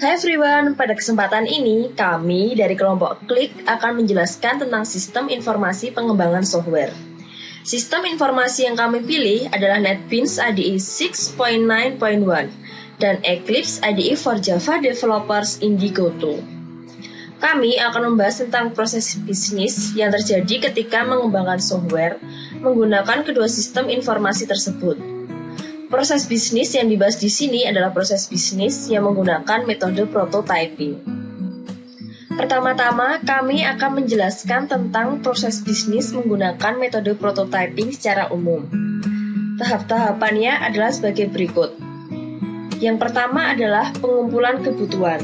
Hai everyone, pada kesempatan ini kami dari kelompok Klik akan menjelaskan tentang sistem informasi pengembangan software. Sistem informasi yang kami pilih adalah NetBeans IDE 6.9.1 dan Eclipse IDE for Java Developers Indigo 2. Kami akan membahas tentang proses bisnis yang terjadi ketika mengembangkan software menggunakan kedua sistem informasi tersebut. Proses bisnis yang dibahas di sini adalah proses bisnis yang menggunakan metode prototyping. Pertama-tama, kami akan menjelaskan tentang proses bisnis menggunakan metode prototyping secara umum. Tahap-tahapannya adalah sebagai berikut. Yang pertama adalah pengumpulan kebutuhan.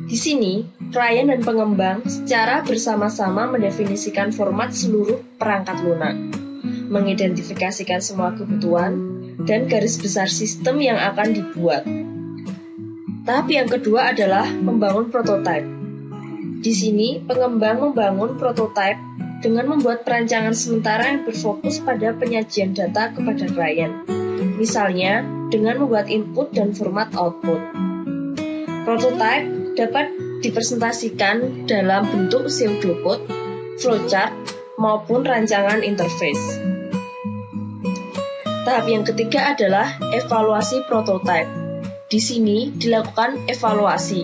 Di sini, klien dan pengembang secara bersama-sama mendefinisikan format seluruh perangkat lunak, mengidentifikasikan semua kebutuhan, dan garis besar sistem yang akan dibuat. Tahap yang kedua adalah membangun prototipe. Di sini, pengembang membangun prototipe dengan membuat perancangan sementara yang berfokus pada penyajian data kepada klien. Misalnya, dengan membuat input dan format output. Prototipe dapat dipresentasikan dalam bentuk pseudocode, flowchart, maupun rancangan interface. Tahap yang ketiga adalah evaluasi prototipe. Di sini dilakukan evaluasi.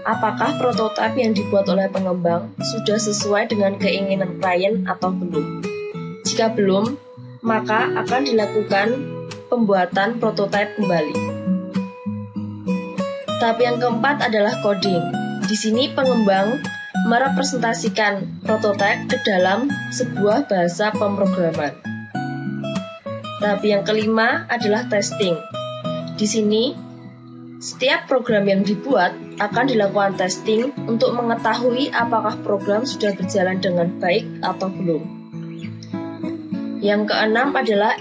Apakah prototipe yang dibuat oleh pengembang sudah sesuai dengan keinginan klien atau belum? Jika belum, maka akan dilakukan pembuatan prototipe kembali. Tahap yang keempat adalah coding. Di sini pengembang merepresentasikan prototipe ke dalam sebuah bahasa pemrograman. Tahap yang kelima adalah testing. Di sini, setiap program yang dibuat akan dilakukan testing untuk mengetahui apakah program sudah berjalan dengan baik atau belum. Yang keenam adalah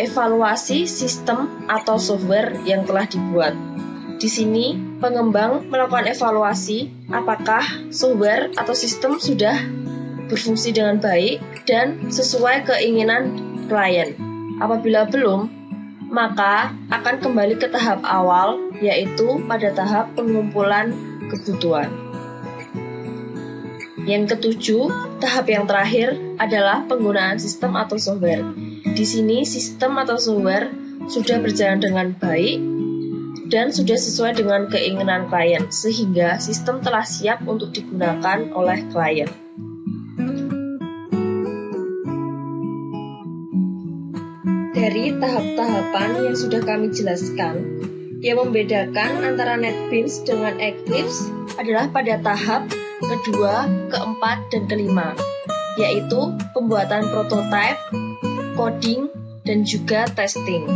evaluasi sistem atau software yang telah dibuat. Di sini, pengembang melakukan evaluasi apakah software atau sistem sudah berfungsi dengan baik dan sesuai keinginan klien. Apabila belum, maka akan kembali ke tahap awal, yaitu pada tahap pengumpulan kebutuhan. Yang ketujuh, tahap yang terakhir adalah penggunaan sistem atau software. Di sini, sistem atau software sudah berjalan dengan baik dan sudah sesuai dengan keinginan klien, sehingga sistem telah siap untuk digunakan oleh klien. Dari tahap-tahapan yang sudah kami jelaskan, yang membedakan antara NetBeans dengan Eclipse adalah pada tahap kedua, keempat, dan kelima, yaitu pembuatan prototipe, coding, dan juga testing.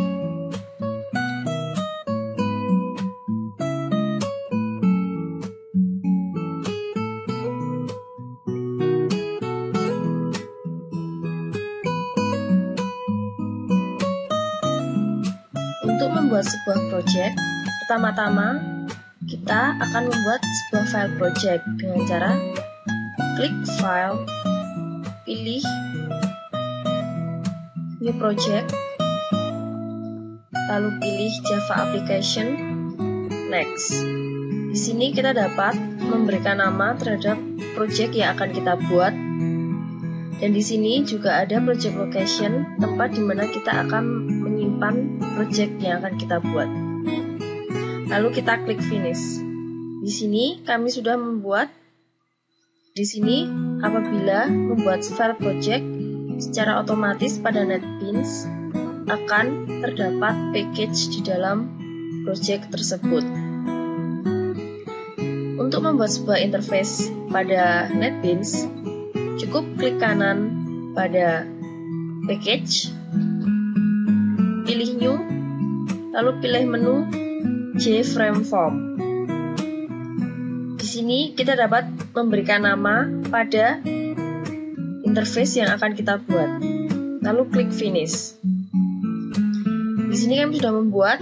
Untuk membuat sebuah project, pertama-tama kita akan membuat sebuah file project dengan cara klik file, pilih new project, lalu pilih Java application, next. Di sini kita dapat memberikan nama terhadap project yang akan kita buat. Dan di sini juga ada project location, tempat di mana kita akan menyimpan project yang akan kita buat. Lalu kita klik finish. Di sini kami sudah membuat. Di sini apabila membuat file project, secara otomatis pada NetBeans akan terdapat package di dalam project tersebut. Untuk membuat sebuah interface pada NetBeans, cukup klik kanan pada package, pilih new, lalu pilih menu JFrame Form. Di sini kita dapat memberikan nama pada interface yang akan kita buat, lalu klik finish. Di sini kami sudah membuat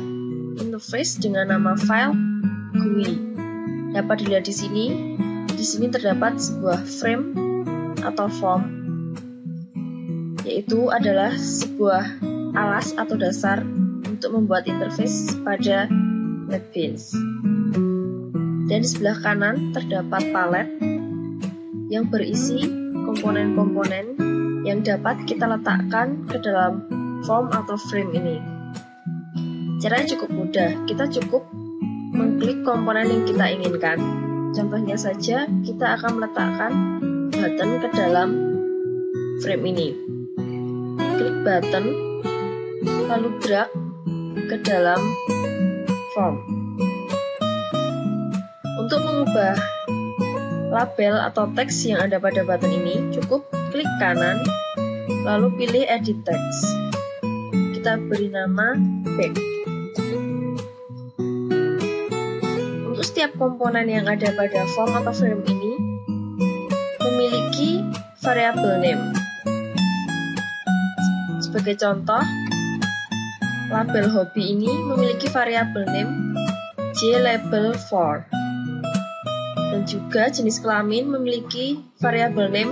interface dengan nama file GUI. Dapat dilihat di sini. Di sini terdapat sebuah frame atau form, yaitu adalah sebuah alas atau dasar untuk membuat interface pada NetBeans. Dan di sebelah kanan terdapat palet yang berisi komponen-komponen yang dapat kita letakkan ke dalam form atau frame ini. Caranya cukup mudah, kita cukup mengklik komponen yang kita inginkan. Contohnya saja, kita akan meletakkan button ke dalam frame ini. Klik button, lalu drag ke dalam form. Untuk mengubah label atau teks yang ada pada button ini, cukup klik kanan, lalu pilih Edit Text. Kita beri nama back. Untuk setiap komponen yang ada pada form atau frame ini memiliki variabel name. Sebagai contoh, label hobi ini memiliki variabel name JLabel4. Dan juga jenis kelamin memiliki variabel name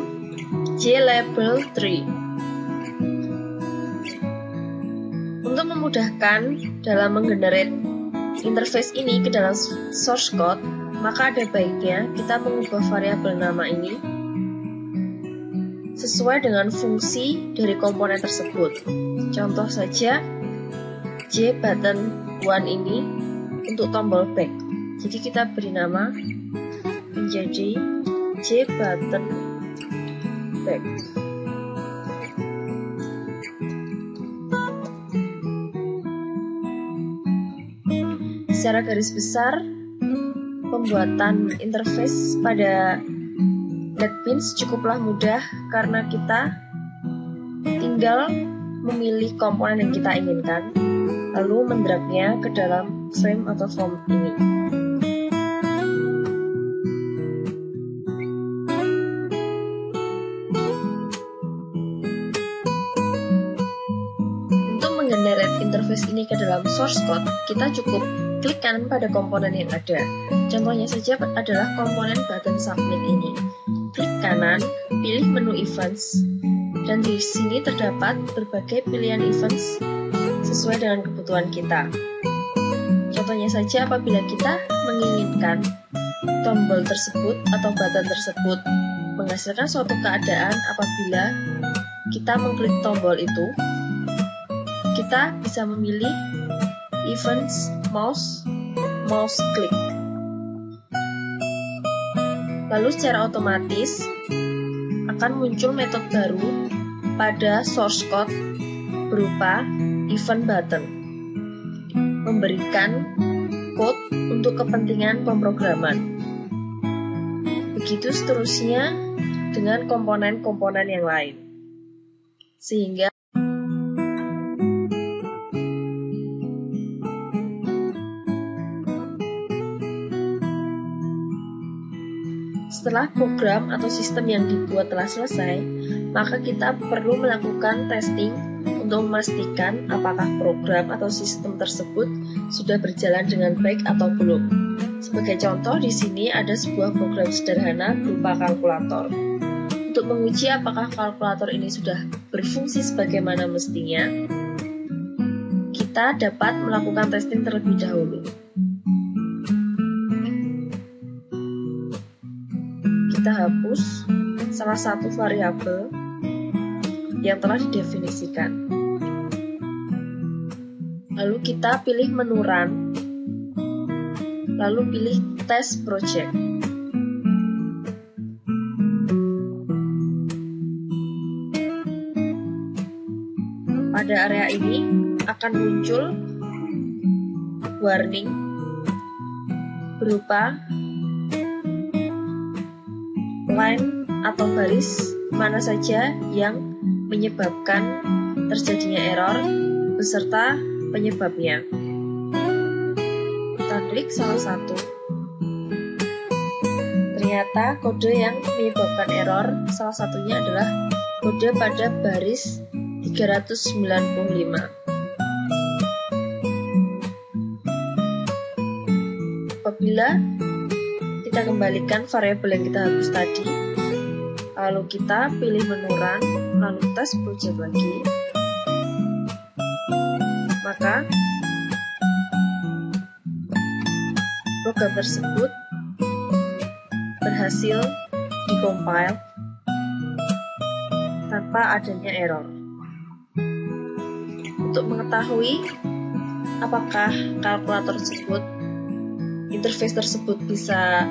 JLabel3. Untuk memudahkan dalam menggenerate interface ini ke dalam source code, maka ada baiknya kita mengubah variabel nama ini sesuai dengan fungsi dari komponen tersebut. Contoh saja, JButton1 ini untuk tombol back. Jadi kita beri nama menjadi JButton back. Secara garis besar, pembuatan interface pada NetBeans cukuplah mudah karena kita tinggal memilih komponen yang kita inginkan, lalu mendragnya ke dalam frame atau form ini. Menggenerate interface ini ke dalam source code, kita cukup klik kanan pada komponen yang ada. Contohnya saja adalah komponen button submit ini. Klik kanan, pilih menu events, dan di sini terdapat berbagai pilihan events sesuai dengan kebutuhan kita. Contohnya saja apabila kita menginginkan tombol tersebut atau button tersebut menghasilkan suatu keadaan apabila kita mengklik tombol itu, kita bisa memilih events mouse click. Lalu secara otomatis akan muncul metode baru pada source code berupa event button, memberikan code untuk kepentingan pemrograman. Begitu seterusnya dengan komponen-komponen yang lain. Sehingga setelah program atau sistem yang dibuat telah selesai, maka kita perlu melakukan testing untuk memastikan apakah program atau sistem tersebut sudah berjalan dengan baik atau belum. Sebagai contoh, di sini ada sebuah program sederhana berupa kalkulator. Untuk menguji apakah kalkulator ini sudah berfungsi sebagaimana mestinya, kita dapat melakukan testing terlebih dahulu. Kita hapus salah satu variabel yang telah didefinisikan. Lalu kita pilih menu Run, lalu pilih Test Project. Pada area ini akan muncul warning berupa line atau baris mana saja yang menyebabkan terjadinya error beserta penyebabnya. Kita klik salah satu. Ternyata kode yang menyebabkan error salah satunya adalah kode pada baris 395. Apabila kita kembalikan variabel yang kita hapus tadi, lalu kita pilih menu Run, lalu Test Project lagi, maka program tersebut berhasil dikompil tanpa adanya error. Untuk mengetahui apakah kalkulator tersebut, interface tersebut bisa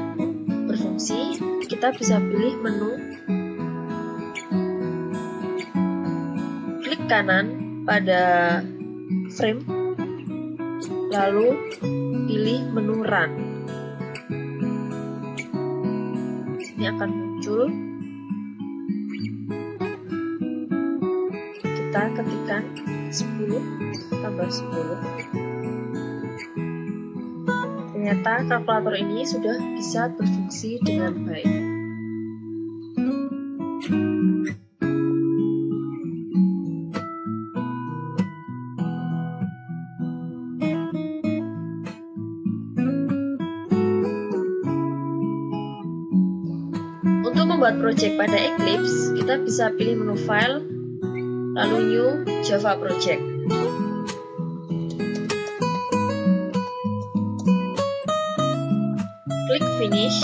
berfungsi, kita bisa pilih menu, klik kanan pada frame, lalu pilih menu run. Ini akan muncul. Kita ketikkan 10 tambah 10. Ternyata kalkulator ini sudah bisa berfungsi dengan baik. Untuk membuat project pada Eclipse, kita bisa pilih menu File, lalu New Java Project. Klik Finish.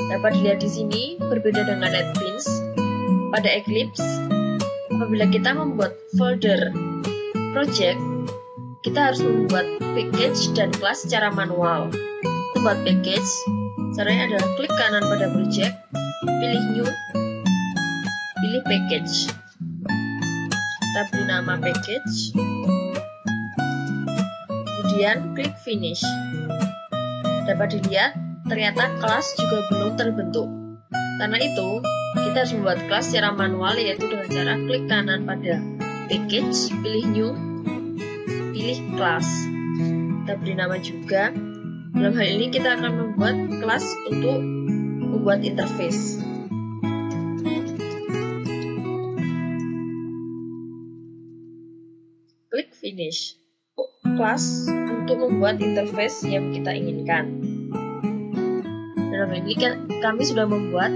Dapat dilihat di sini, berbeda dengan NetBeans. Pada Eclipse, apabila kita membuat folder project, kita harus membuat package dan kelas secara manual. Membuat package, caranya adalah klik kanan pada project, pilih New, pilih package. Kita beri nama package, kemudian klik Finish. Dapat dilihat, ternyata kelas juga belum terbentuk. Karena itu, kita harus membuat kelas secara manual, yaitu dengan cara klik kanan pada package, pilih New, pilih kelas. Kita beri nama juga. Dalam hal ini kita akan membuat kelas untuk membuat interface. Klik Finish. Kelas untuk membuat interface yang kita inginkan. Dalam hal ini kami sudah membuat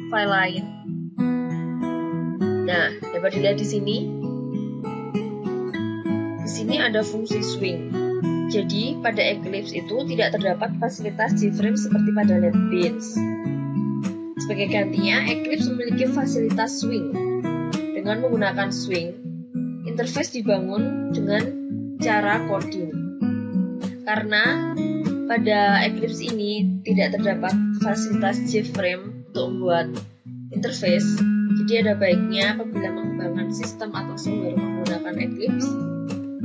file lain. Nah, dapat dilihat di sini. Di sini ada fungsi swing. Jadi, pada Eclipse itu tidak terdapat fasilitas JFrame seperti pada NetBeans. Sebagai gantinya, Eclipse memiliki fasilitas swing. Dengan menggunakan swing, interface dibangun dengan cara coding. Karena pada Eclipse ini tidak terdapat fasilitas JFrame untuk membuat interface, jadi ada baiknya apabila mengembangkan sistem atau software menggunakan Eclipse,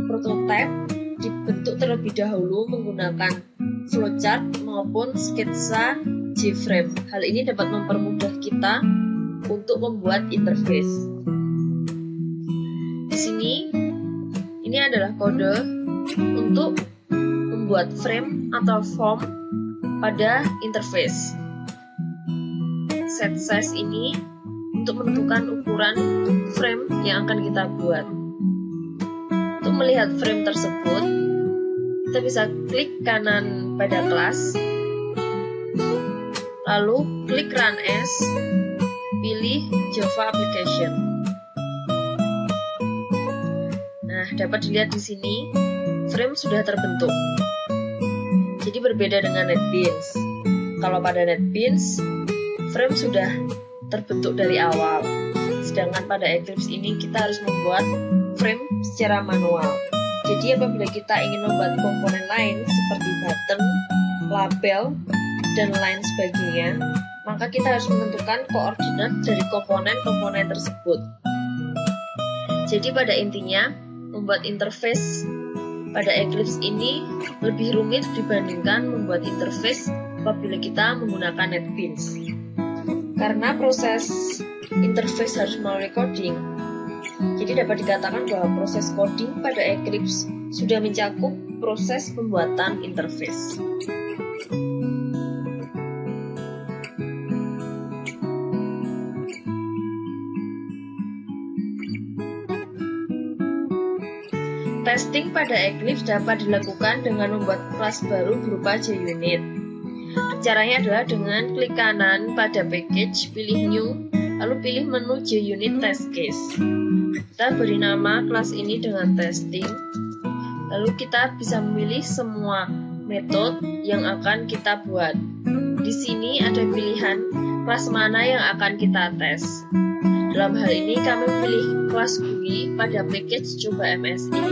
prototipe dibentuk terlebih dahulu menggunakan flowchart maupun sketsa JFrame. Hal ini dapat mempermudah kita untuk membuat interface. Di sini, ini adalah kode untuk membuat frame atau form pada interface. Set size ini untuk menentukan ukuran frame yang akan kita buat. Untuk melihat frame tersebut, kita bisa klik kanan pada kelas, lalu klik Run As, pilih Java Application. Nah, dapat dilihat di sini, frame sudah terbentuk. Jadi berbeda dengan NetBeans. Kalau pada NetBeans, frame sudah terbentuk dari awal. Sedangkan pada Eclipse ini kita harus membuat frame secara manual. Jadi apabila kita ingin membuat komponen lain seperti button, label, dan lain sebagainya, maka kita harus menentukan koordinat dari komponen-komponen tersebut. Jadi pada intinya, membuat interface pada Eclipse ini lebih rumit dibandingkan membuat interface apabila kita menggunakan NetBeans. Karena proses interface harus melalui coding, jadi dapat dikatakan bahwa proses coding pada Eclipse sudah mencakup proses pembuatan interface. Testing pada Eclipse dapat dilakukan dengan membuat kelas baru berupa JUnit. Caranya adalah dengan klik kanan pada package, pilih New, lalu pilih menu JUnit Test Case. Kita beri nama kelas ini dengan testing, lalu kita bisa memilih semua metode yang akan kita buat. Di sini ada pilihan kelas mana yang akan kita tes. Dalam hal ini kami memilih kelas GUI pada package Coba MSI.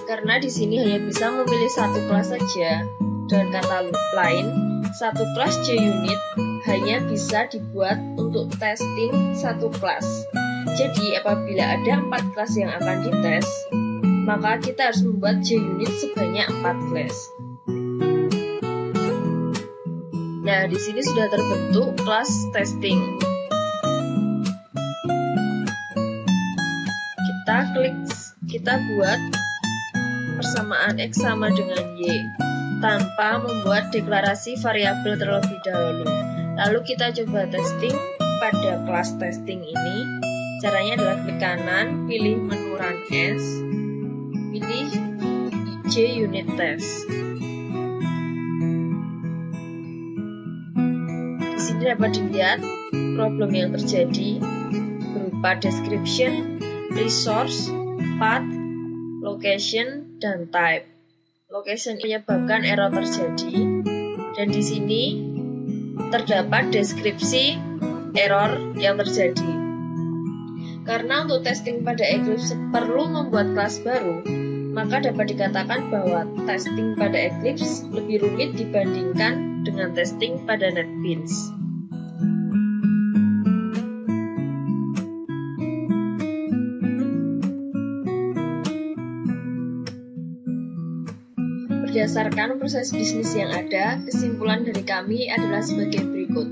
Karena di sini hanya bisa memilih satu kelas saja. Dengan kata lain, satu kelas JUnit hanya bisa dibuat untuk testing satu kelas. Jadi apabila ada 4 kelas yang akan dites, maka kita harus membuat JUnit sebanyak 4 kelas. Nah, di sini sudah terbentuk kelas testing. Kita buat persamaan X sama dengan Y tanpa membuat deklarasi variabel terlebih dahulu. Lalu kita coba testing pada kelas testing ini. Caranya adalah klik kanan, pilih menu Run As, pilih JUnit Test. Di sini dapat dilihat problem yang terjadi berupa description, resource, path, location, dan type. Location menyebabkan error terjadi, dan di sini terdapat deskripsi error yang terjadi. Karena untuk testing pada Eclipse perlu membuat kelas baru, maka dapat dikatakan bahwa testing pada Eclipse lebih rumit dibandingkan dengan testing pada NetBeans. Berdasarkan proses bisnis yang ada, kesimpulan dari kami adalah sebagai berikut.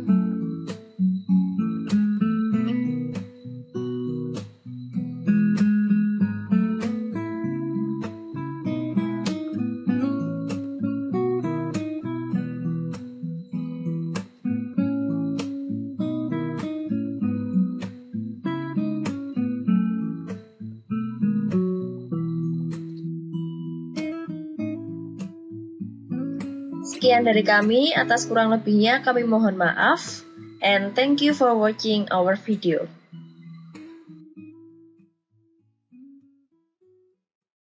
Sekian dari kami, atas kurang lebihnya kami mohon maaf, and thank you for watching our video.